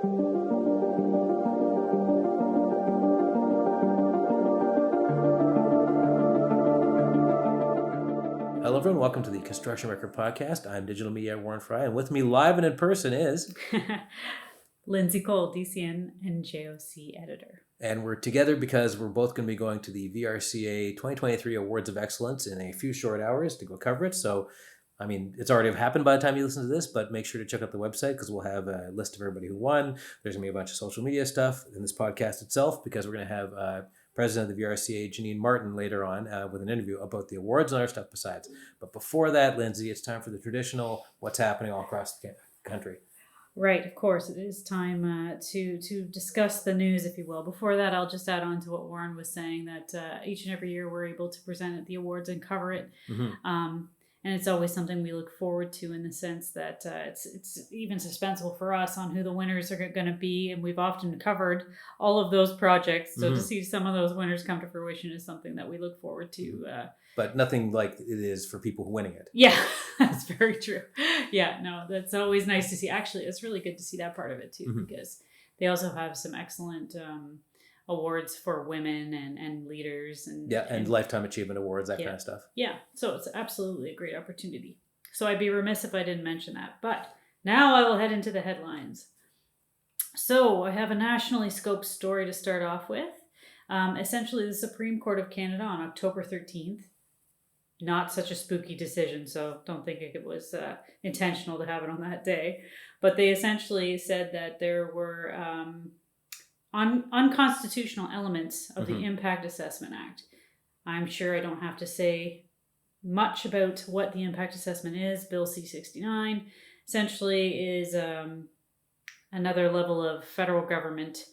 Hello, everyone. Welcome to the Construction Record Podcast. I'm digital media Warren Frey, and with me live and in person is Lindsay Cole, DCN and JOC editor. And we're together because we're both going to be going to the VRCA 2023 Awards of Excellence in a few short hours to go cover it. So, I mean, it's already happened by the time you listen to this, but make sure to check out the website because we'll have a list of everybody who won. There's going to be a bunch of social media stuff in this podcast itself because we're going to have President of the VRCA, Jeannine Martin, later on with an interview about the awards and other stuff besides. But before that, Lindsay, it's time for the traditional what's happening all across the country. Right, of course. It is time to discuss the news, if you will. Before that, I'll just add on to what Warren was saying, that each and every year we're able to present at the awards and cover it. Mm-hmm. And it's always something we look forward to in the sense that it's even suspenseful for us on who the winners are going to be. And we've often covered all of those projects. So to see some of those winners come to fruition is something that we look forward to. But nothing like it is for people winning it. Yeah, that's very true. Yeah, no, that's always nice to see. Actually, it's really good to see that part of it too, because they also have some excellent awards for women and leaders and Lifetime Achievement Awards, that kind of stuff. Yeah, so it's absolutely a great opportunity. So I'd be remiss if I didn't mention that. But now I will head into the headlines. So I have a nationally scoped story to start off with. Essentially, the Supreme Court of Canada on October 13th, not such a spooky decision, so don't think it was intentional to have it on that day, but they essentially said that there were unconstitutional elements of the Impact Assessment Act. I'm sure I don't have to say much about what the Impact Assessment is. Bill C-69 essentially is another level of federal government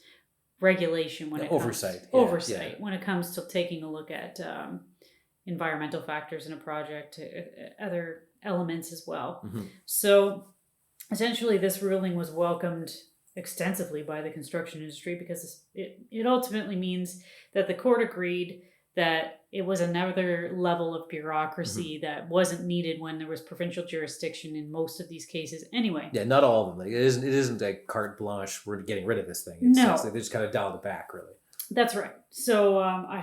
regulation when it oversight. Comes when it comes to taking a look at environmental factors in a project, other elements as well. So essentially this ruling was welcomed extensively by the construction industry because it ultimately means that the court agreed that it was another level of bureaucracy that wasn't needed when there was provincial jurisdiction in most of these cases anyway. Yeah, not all of them. Like, it isn't a carte blanche, we're getting rid of this thing. It's they just kind of dialed it back, really. That's right. So I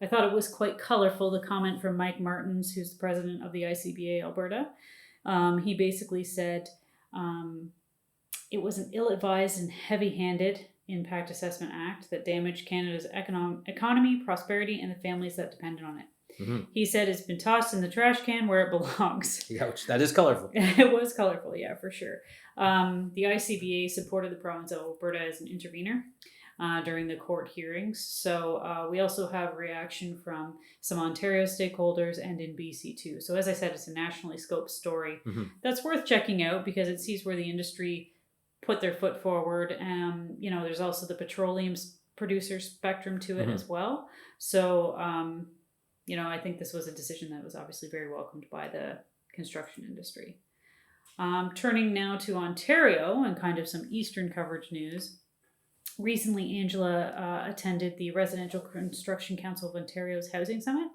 thought it was quite colorful, the comment from Mike Martins, who's the president of the ICBA Alberta. He basically said it was an ill-advised and heavy-handed Impact Assessment Act that damaged Canada's economy, prosperity, and the families that depended on it. He said it's been tossed in the trash can where it belongs. Ouch, that is colorful. It was colorful, yeah, for sure. The ICBA supported the province of Alberta as an intervener during the court hearings. So we also have reaction from some Ontario stakeholders and in BC too. So as I said, it's a nationally scoped story that's worth checking out because it sees where the industry put their foot forward. There's also the petroleum producer spectrum to it as well. So, I think this was a decision that was obviously very welcomed by the construction industry. Turning now to Ontario and kind of some Eastern coverage news. Recently, Angela attended the Residential Construction Council of Ontario's Housing Summit.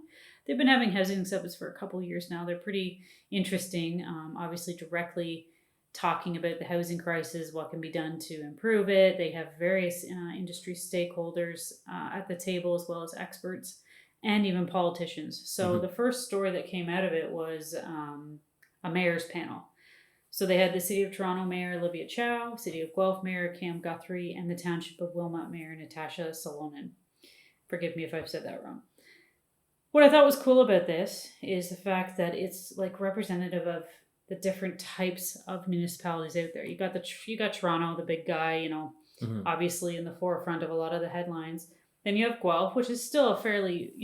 They've been having housing summits for a couple of years now. They're pretty interesting, obviously directly talking about the housing crisis, what can be done to improve it. They have various industry stakeholders at the table, as well as experts and even politicians. So the first story that came out of it was a mayor's panel. So they had the City of Toronto Mayor Olivia Chow, City of Guelph Mayor Cam Guthrie, and the Township of Wilmot Mayor Natasha Salonen. Forgive me if I've said that wrong. What I thought was cool about this is the fact that it's like representative of the different types of municipalities out there. You got Toronto, the big guy, obviously in the forefront of a lot of the headlines. Then you have Guelph, which is still a fairly,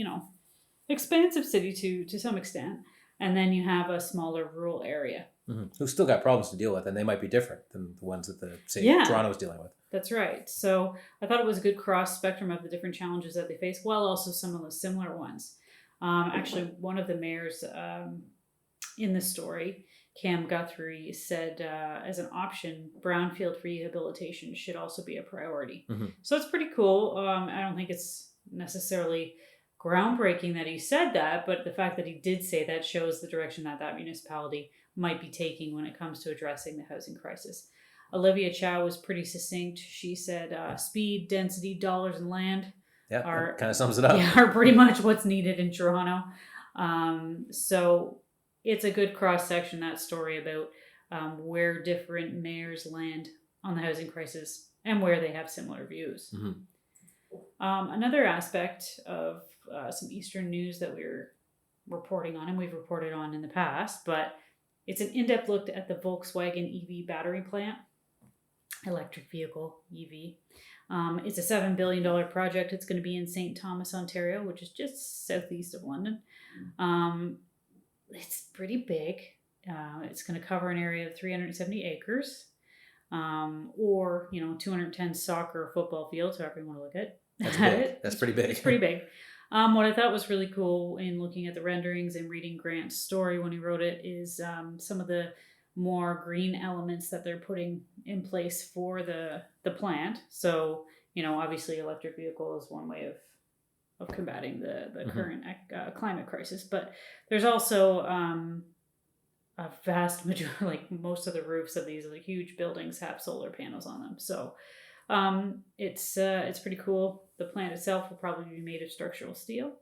expansive city to some extent. And then you have a smaller rural area. Who've still got problems to deal with, and they might be different than the ones that the city of Toronto is dealing with. That's right. So I thought it was a good cross spectrum of the different challenges that they face, while also some of the similar ones. Actually, one of the mayors in the story, Cam Guthrie, said as an option, brownfield rehabilitation should also be a priority. So it's pretty cool. I don't think it's necessarily groundbreaking that he said that, but the fact that he did say that shows the direction that municipality might be taking when it comes to addressing the housing crisis. Olivia Chow was pretty succinct. She said, "Speed, density, dollars, and land Yeah, are kind of sums it up. yeah, are pretty much what's needed in Toronto." So it's a good cross section, that story about where different mayors land on the housing crisis and where they have similar views. Mm-hmm. Another aspect of some Eastern news that we're reporting on, and we've reported on in the past, but it's an in-depth look at the Volkswagen EV battery plant, electric vehicle EV. It's a $7 billion project. It's going to be in St. Thomas, Ontario, which is just southeast of London. It's pretty big. It's going to cover an area of 370 acres, or 210 soccer or football fields, however you want to look at it. That's pretty big. It's pretty big. What I thought was really cool in looking at the renderings and reading Grant's story when he wrote it is some of the more green elements that they're putting in place for the plant. So, obviously electric vehicle is one way of combating the Mm-hmm. current climate crisis. But there's also a vast majority, like most of the roofs of these huge buildings have solar panels on them. So it's pretty cool. The plant itself will probably be made of structural steel,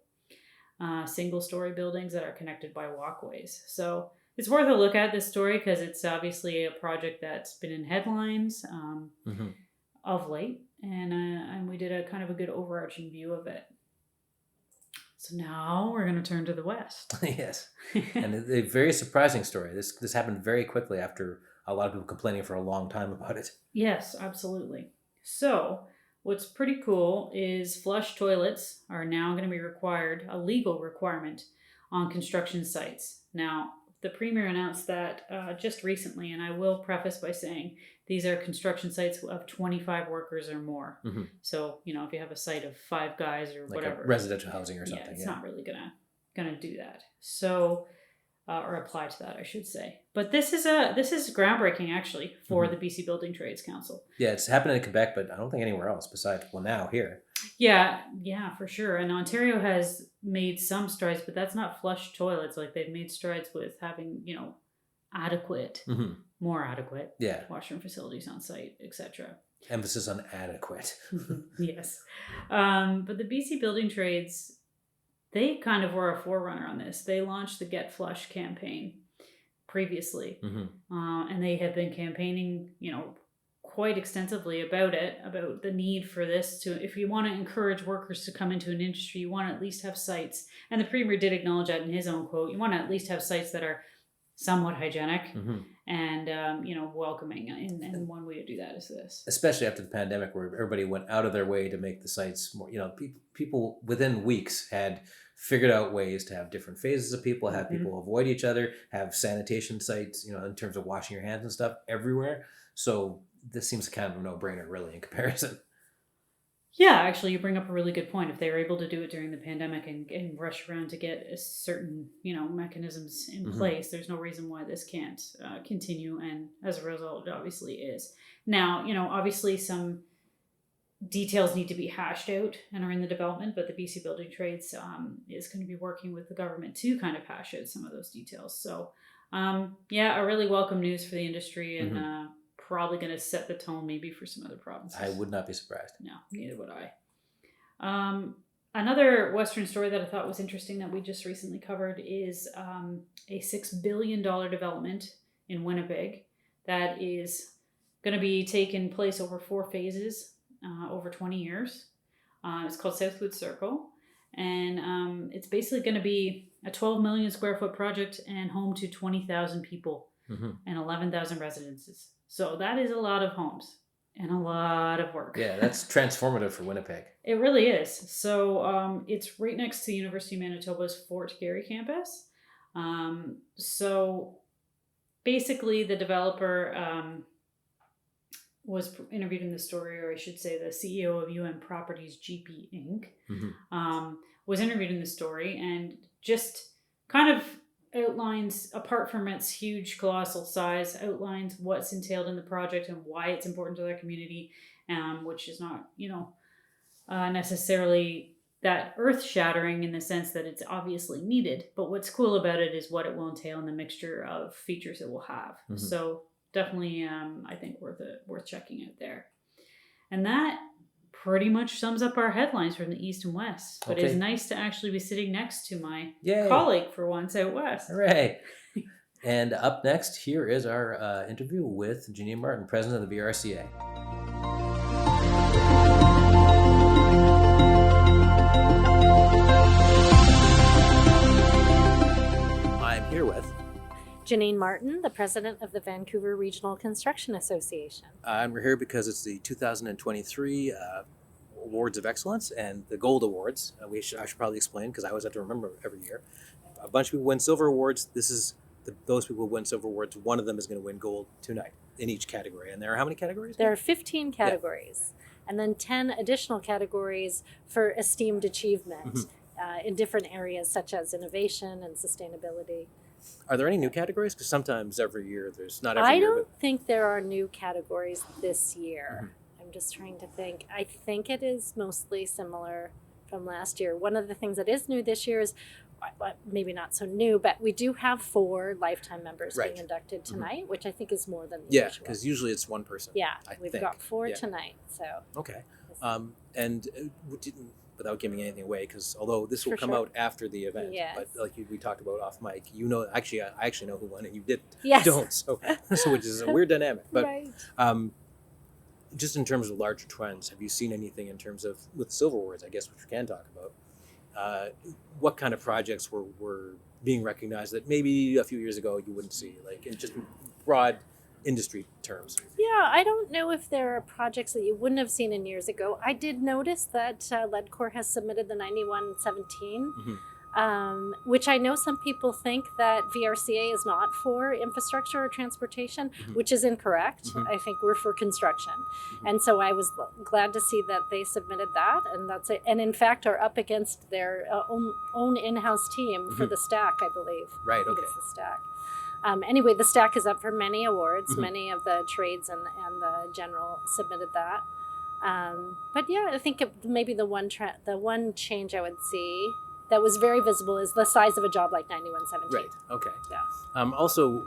single-story buildings that are connected by walkways. So it's worth a look at, this story, because it's obviously a project that's been in headlines Mm-hmm. of late, and we did a kind of a good overarching view of it. So now we're going to turn to the West. Yes, and a very surprising story. This happened very quickly after a lot of people complaining for a long time about it. Yes, absolutely. So what's pretty cool is flush toilets are now going to be required, a legal requirement, on construction sites. Now, the Premier announced that just recently, and I will preface by saying these are construction sites of 25 workers or more. Mm-hmm. So, if you have a site of 5 guys or Like whatever, residential housing or something. yeah, it's not really gonna do that. So, or apply to that, I should say. But this is groundbreaking, actually, for Mm-hmm. the BC Building Trades Council. Yeah, it's happening in Quebec, but I don't think anywhere else besides, now here. Yeah, for sure. And Ontario has made some strides, but that's not flush toilets. Like, they've made strides with having, adequate, Mm-hmm. more adequate Yeah, washroom facilities on site, etc. emphasis on adequate. Yes. But the BC Building Trades, they kind of were a forerunner on this. They launched the Get Flush campaign previously. Mm-hmm. And they have been campaigning, quite extensively about the need for this to, if you want to encourage workers to come into an industry, you want to at least have sites. And the Premier did acknowledge that in his own quote. You want to at least have sites that are somewhat hygienic Mm-hmm. and, welcoming. And one way to do that is this. Especially after the pandemic, where everybody went out of their way to make the sites more, people within weeks had figured out ways to have different phases of people, have Mm-hmm. people avoid each other, have sanitation sites, in terms of washing your hands and stuff everywhere. So this seems kind of a no-brainer, really, in comparison. Yeah, actually, you bring up a really good point. If they were able to do it during the pandemic and rush around to get a certain, mechanisms in Mm-hmm. place, there's no reason why this can't continue. And as a result, it obviously is. Now, obviously some details need to be hashed out and are in the development, but the BC Building Trades is going to be working with the government to kind of hash out some of those details. So, a really welcome news for the industry, and Mm-hmm. Probably going to set the tone maybe for some other provinces. I would not be surprised. No, neither would I. Another Western story that I thought was interesting that we just recently covered is a $6 billion development in Winnipeg that is going to be taking place over 4 phases over 20 years. It's called Southwood Circle, and it's basically going to be a 12 million square foot project and home to 20,000 people Mm-hmm. and 11,000 residences. So that is a lot of homes and a lot of work. Yeah, that's transformative for Winnipeg. It really is. So it's right next to the University of Manitoba's Fort Garry campus. So basically the developer was interviewed in the story, or I should say the CEO of UN Properties GP Inc. Mm-hmm. Was interviewed in the story and just kind of outlines, apart from its huge colossal size, outlines what's entailed in the project and why it's important to their community, which is not, necessarily that earth-shattering in the sense that it's obviously needed. But what's cool about it is what it will entail and the mixture of features it will have. Mm-hmm. So definitely, I think worth checking out there. And that pretty much sums up our headlines from the East and West. But it's Okay. nice to actually be sitting next to my Yay. colleague for once out west. Hooray! And up next, here is our interview with Jeannine Martin, president of the VRCA. I'm here with Jeannine Martin, the president of the Vancouver Regional Construction Association. we're here because it's the 2023 Awards of Excellence and the Gold Awards. I should probably explain because I always have to remember every year. A bunch of people win silver awards. This is those people who win silver awards. One of them is going to win gold tonight in each category. And there are how many categories? There are 15 categories, and then 10 additional categories for esteemed achievement in different areas such as innovation and sustainability. Are there any new categories? Because sometimes every year there's not every I year. don't think there are new categories this year. I'm just trying to think. I think it is mostly similar from last year. One of the things that is new this year is, maybe not so new, but we do have 4 lifetime members being inducted tonight, which I think is more than the usual. Yeah, because usually it's one person. Yeah, we've got 4 tonight. So okay, and without giving anything away, because although this will come out after the event, but like we talked about off mic, I actually know who won and you didn't. Yes. Don't. So which is a weird dynamic. But just in terms of larger trends, have you seen anything in terms of with silver awards? I guess which we can talk about. What kind of projects were being recognized that maybe a few years ago you wouldn't see, like in just broad industry terms? Yeah, I don't know if there are projects that you wouldn't have seen in years ago. I did notice that Ledcor has submitted the 9117, which I know some people think that VRCA is not for infrastructure or transportation, which is incorrect. I think we're for construction. And so I was glad to see that they submitted that, and that's it. And in fact are up against their own in-house team for the stack, I believe. Right, I think okay. it's the stack. Anyway, the stack is up for many awards. Many of the trades and the general submitted that. But yeah, I think maybe the one change I would see that was very visible is the size of a job like 9117. Right. Okay. Yeah. Also,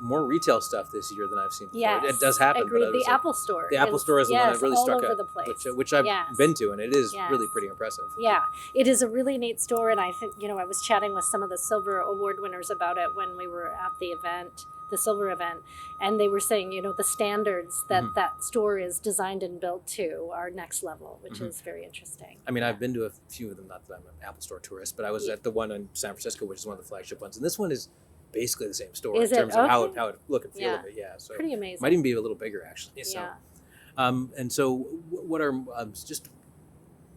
more retail stuff this year than I've seen before. Yes, It does happen. agreed. But The Apple Store. The Apple Store is the one that really all struck over out, the place. which I've been to, and it is really pretty impressive. Yeah, it is a really neat store, and I think I was chatting with some of the silver award winners about it when we were at the event, the silver event, and they were saying, the standards that that store is designed and built to are next level, which is very interesting. I mean, I've been to a few of them. Not that I'm an Apple Store tourist, but I was at the one in San Francisco, which is one of the flagship ones, and this one is basically the same store in terms of how it look and feel of it. Yeah, so pretty amazing. Might even be a little bigger actually. So, and so what are just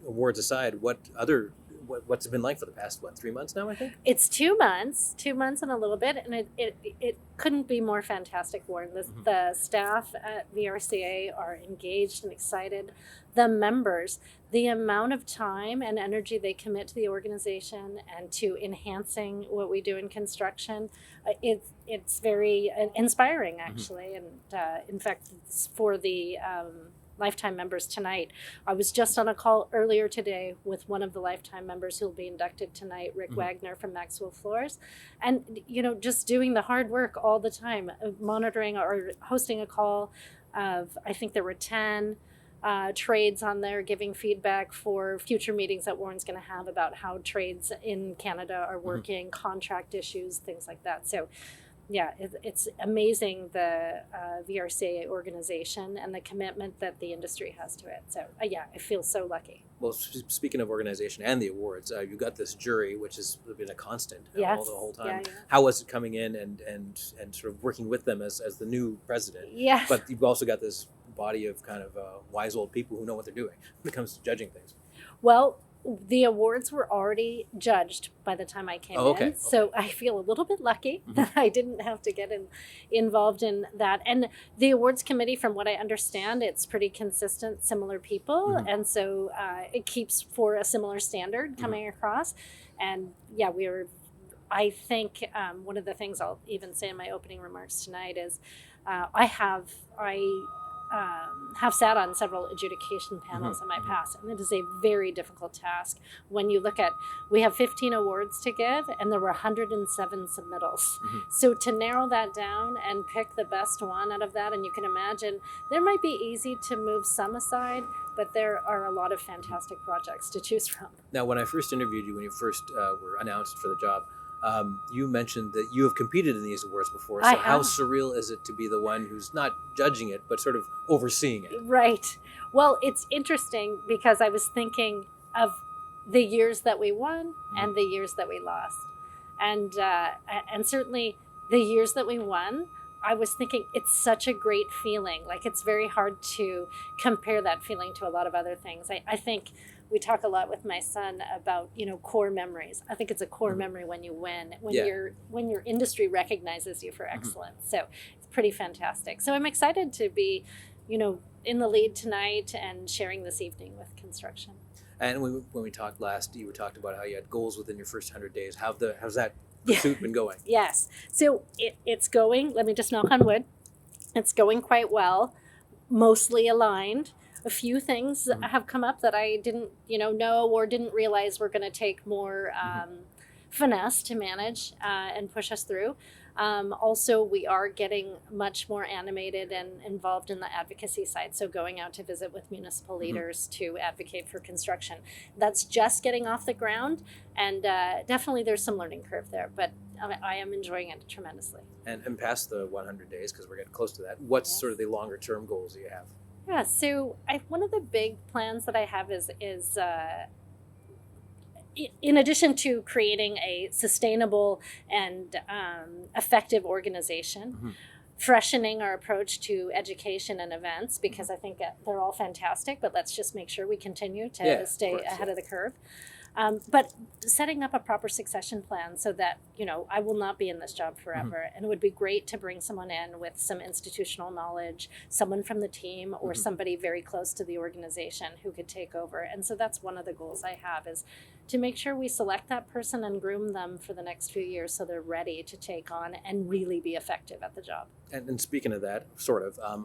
awards aside? What's it been like for the past 3 months now? I think it's 2 months, and a little bit, and it couldn't be more fantastic, Warren. The staff at VRCA are engaged and excited. The members, the amount of time and energy they commit to the organization and to enhancing what we do in construction, it's very inspiring, actually. And in fact, for the lifetime members tonight, I was just on a call earlier today with one of the lifetime members who'll be inducted tonight, Rick Wagner from Maxwell Floors, and just doing the hard work all the time, monitoring or hosting a call of, I think there were 10 trades on there, giving feedback for future meetings that Warren's going to have about how trades in Canada are working, contract issues, things like that. So yeah, it's amazing, the VRCA organization and the commitment that the industry has to it. So yeah, I feel so lucky. Well, speaking of organization and the awards, you got this jury, which has been a constant the whole time. Yeah. How was it coming in and sort of working with them as the new president? Yes. But you've also got this body of kind of wise old people who know what they're doing when it comes to judging things. Well, the awards were already judged by the time I came in. So I feel a little bit lucky that I didn't have to get involved in that. And the awards committee, from what I understand, it's pretty consistent, similar people. And so it keeps for a similar standard coming across. And yeah, I think one of the things I'll even say in my opening remarks tonight is I have sat on several adjudication panels in my past, and it is a very difficult task when you look at, we have 15 awards to give, and there were 107 submittals. So to narrow that down and pick the best one out of that, and you can imagine, there might be easy to move some aside, but there are a lot of fantastic projects to choose from. Now, when I first interviewed you, when you first were announced for the job, you mentioned that you have competed in these awards before. So how surreal is it to be the one who's not judging it, but sort of overseeing it? Right. Well, it's interesting because I was thinking of the years that we won and the years that we lost. And certainly the years that we won, I was thinking it's such a great feeling. Like, it's very hard to compare that feeling to a lot of other things. I think we talk a lot with my son about, core memories. I think it's a core memory when you win, when your industry recognizes you for excellence. So it's pretty fantastic. So I'm excited to be, in the lead tonight and sharing this evening with construction. And when we talked last, you talked about how you had goals within your first 100 days. How's that pursuit been going? Yes. So it's going, let me just knock on wood. It's going quite well, mostly aligned. A few things have come up that I didn't, know or didn't realize were going to take more finesse to manage and push us through. Also, we are getting much more animated and involved in the advocacy side. So going out to visit with municipal leaders to advocate for construction. That's just getting off the ground. And definitely there's some learning curve there, but I am enjoying it tremendously. And past the 100 days, because we're getting close to that, what's sort of the longer term goals that you have? Yeah, so one of the big plans that I have is in addition to creating a sustainable and effective organization, freshening our approach to education and events, because I think they're all fantastic, but let's just make sure we continue to stay ahead of the curve. But setting up a proper succession plan so that, I will not be in this job forever. And it would be great to bring someone in with some institutional knowledge, someone from the team or somebody very close to the organization who could take over. And so that's one of the goals I have, is to make sure we select that person and groom them for the next few years so they're ready to take on and really be effective at the job. And speaking of that,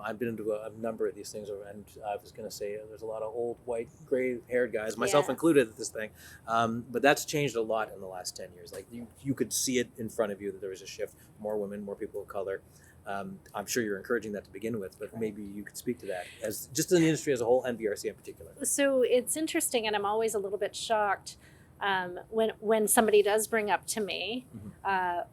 I've been into a number of these things, and I was going to say there's a lot of old, white, gray-haired guys, myself included, at this thing. But that's changed a lot in the last 10 years. Like, you could see it in front of you that there was a shift, more women, more people of color. I'm sure you're encouraging that to begin with, but maybe you could speak to that as just in the industry as a whole and VRCA in particular. So it's interesting, and I'm always a little bit shocked when somebody does bring up to me,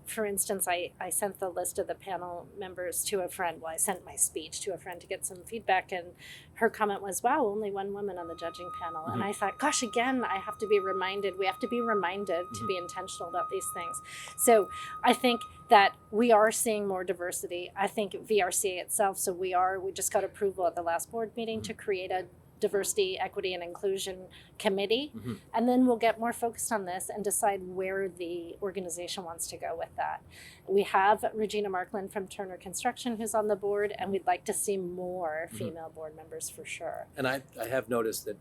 for instance, I sent the list of the panel members to a friend. Well, I sent my speech to a friend to get some feedback, and her comment was, wow, only one woman on the judging panel. And I thought, gosh, again, we have to be reminded to be intentional about these things. So I think that we are seeing more diversity. I think VRCA itself, we just got approval at the last board meeting to create a diversity, equity, and inclusion committee. And then we'll get more focused on this and decide where the organization wants to go with that. We have Jeannine Martin from Turner Construction who's on the board, and we'd like to see more female board members for sure. And I have noticed that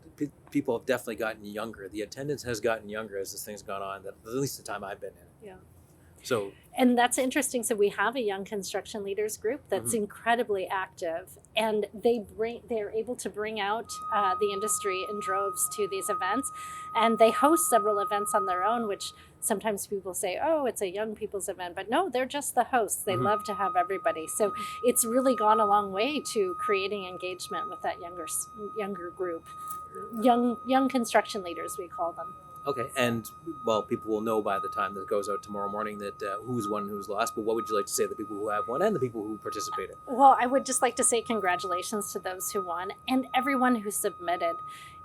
people have definitely gotten younger. The attendance has gotten younger as this thing's gone on, at least the time I've been in. Yeah. So, and that's interesting. So we have a young construction leaders group that's incredibly active, and they're able to bring out the industry in droves to these events, and they host several events on their own, which sometimes people say, oh, it's a young people's event, but no, they're just the hosts. They love to have everybody. So it's really gone a long way to creating engagement with that younger group, young construction leaders, we call them. Okay, and people will know by the time that goes out tomorrow morning that who's won and who's lost, but what would you like to say to the people who have won and the people who participated? Well, I would just like to say congratulations to those who won and everyone who submitted.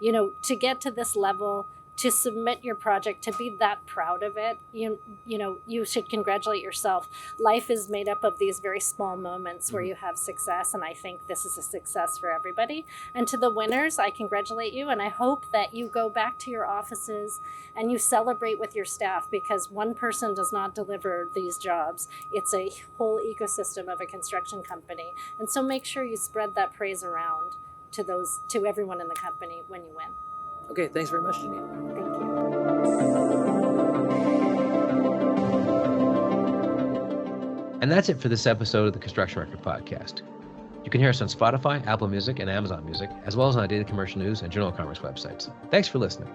To get to this level, to submit your project, to be that proud of it, you should congratulate yourself. Life is made up of these very small moments where you have success, and I think this is a success for everybody. And to the winners, I congratulate you, and I hope that you go back to your offices and you celebrate with your staff, because one person does not deliver these jobs. It's a whole ecosystem of a construction company. And so make sure you spread that praise around to everyone in the company when you win. Okay, thanks very much, Jeannine. Thank you. And that's it for this episode of the Construction Record Podcast. You can hear us on Spotify, Apple Music, and Amazon Music, as well as on our daily commercial news and Journal of Commerce websites. Thanks for listening.